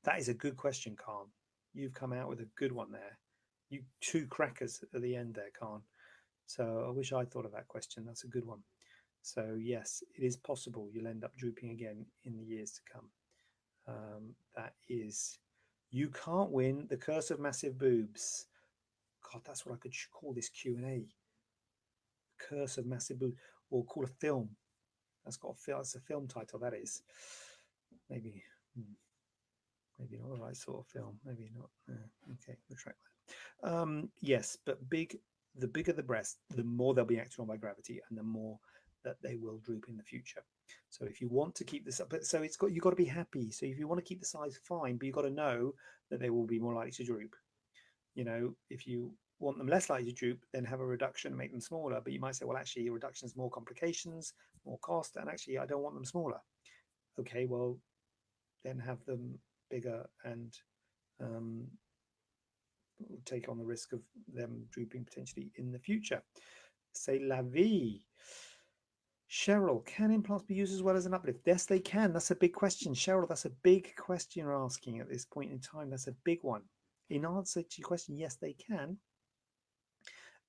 That is a good question, Khan. You've come out with a good one there. You two crackers at the end there, Khan. So I wish I thought of that question. That's a good one. So yes, it is possible you'll end up drooping again in the years to come. That is, you can't win the curse of massive boobs. God, that's what I could call this Q&A. Curse of massive boobs, or call a film. That's a film title. That is maybe not the right sort of film. Maybe not. Okay, retract that. Yes, but the bigger the breast, the more they'll be acted on by gravity, and the more that they will droop in the future. So if you want to keep this up, so you've got to be happy. So if you want to keep the size, fine, but you've got to know that they will be more likely to droop. If you want them less likely to droop, then have a reduction, make them smaller. But you might say, well, actually, a reduction is more complications, more cost, and actually, I don't want them smaller. Okay, well, then have them bigger and take on the risk of them drooping potentially in the future. Say la vie. Cheryl, can implants be used as well as an uplift? Yes, they can. That's a big question. Cheryl, that's a big question you're asking at this point in time. That's a big one. In answer to your question, yes, they can.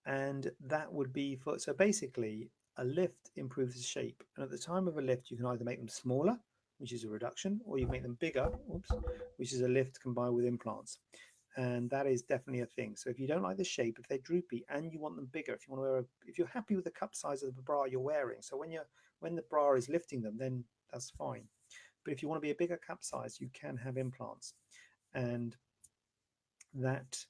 And that would be so basically a lift improves the shape. And at the time of a lift, you can either make them smaller, which is a reduction, or you make them bigger, which is a lift combined with implants. And that is definitely a thing. So if you don't like the shape, if they're droopy and you want them bigger, if you're happy with the cup size of the bra you're wearing, so when the bra is lifting them, then that's fine. But if you want to be a bigger cup size, you can have implants. And that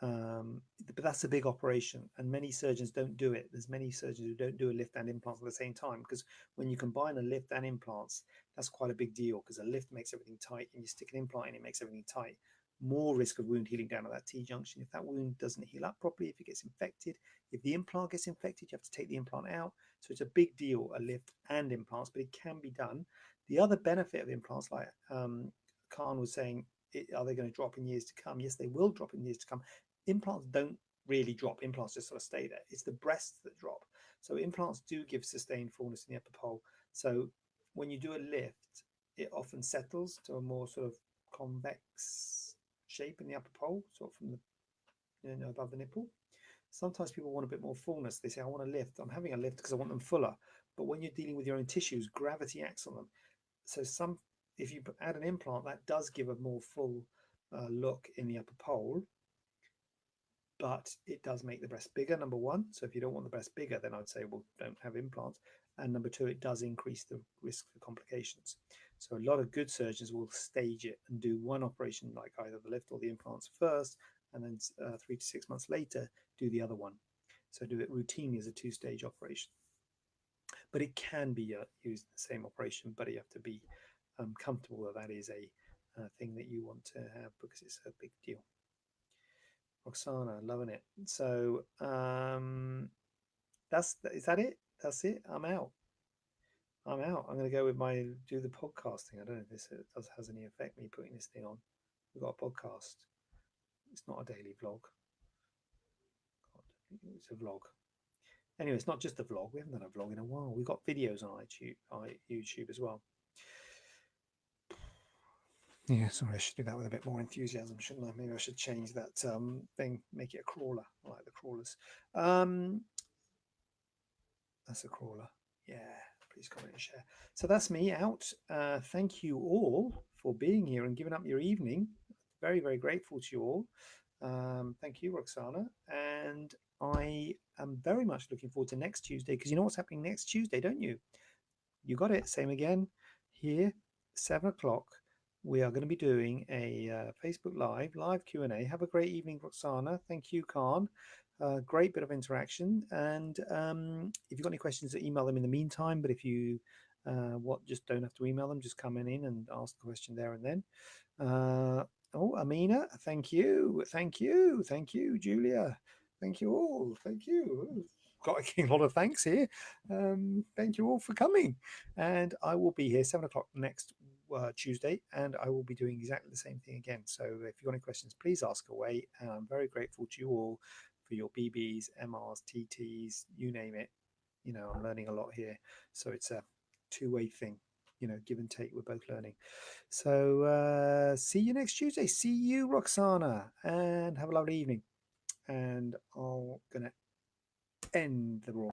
But that's a big operation, and many surgeons don't do it. There's many surgeons who don't do a lift and implants at the same time, because when you combine a lift and implants, that's quite a big deal, because a lift makes everything tight and you stick an implant in, it makes everything tight. More risk of wound healing down at that T-junction. If that wound doesn't heal up properly, if it gets infected, if the implant gets infected, you have to take the implant out. So it's a big deal, a lift and implants, but it can be done. The other benefit of implants, like Khan was saying, are they going to drop in years to come? Yes, they will drop in years to come. Implants don't really drop. Implants just sort of stay there. It's the breasts that drop. So implants do give sustained fullness in the upper pole. So when you do a lift, it often settles to a more sort of convex shape in the upper pole, sort of from the above the nipple. Sometimes people want a bit more fullness. They say, I want a lift. I'm having a lift because I want them fuller. But when you're dealing with your own tissues, gravity acts on them. So if you add an implant, that does give a more full look in the upper pole, but it does make the breast bigger, number one. So if you don't want the breast bigger, then I'd say, well, don't have implants. And number two, it does increase the risk for complications. So a lot of good surgeons will stage it and do one operation, like either the lift or the implants first, and then 3 to 6 months later, do the other one. So do it routinely as a two-stage operation. But it can be used in the same operation, but you have to be comfortable that is a thing that you want to have, because it's a big deal. Roxana, loving it. So is that it? That's it. I'm out. I'm going to go with do the podcasting. I don't know if this has any effect, me putting this thing on. We've got a podcast. It's not a daily vlog. It's a vlog. Anyway, it's not just a vlog. We haven't done a vlog in a while. We've got videos on YouTube as well. Yeah, sorry, I should do that with a bit more enthusiasm, shouldn't I? Maybe I should change that thing, make it a crawler. I like the crawlers. That's a crawler. Yeah, please comment and share. So that's me out. Thank you all for being here and giving up your evening. Very, very grateful to you all. Thank you, Roxana. And I am very much looking forward to next Tuesday, because you know what's happening next Tuesday, don't you? You got it. Same again here, 7 o'clock. We are going to be doing a Facebook live Q&A. Have a great evening, Roxana. Thank you, Khan. Great bit of interaction. And if you've got any questions, email them in the meantime. But if you just don't have to email them, just come in and ask the question there and then. Amina, thank you. Thank you. Thank you, Julia. Thank you all. Thank you. Got a lot of thanks here. Thank you all for coming. And I will be here 7 o'clock next Tuesday, and I will be doing exactly the same thing again. So if you've got any questions, please ask away. And I'm very grateful to you all for your BBs, MRs, TTs, you name it. You know, I'm learning a lot here. So it's a two-way thing, give and take. We're both learning. So see you next Tuesday. See you, Roxana, and have a lovely evening. And I'm going to end the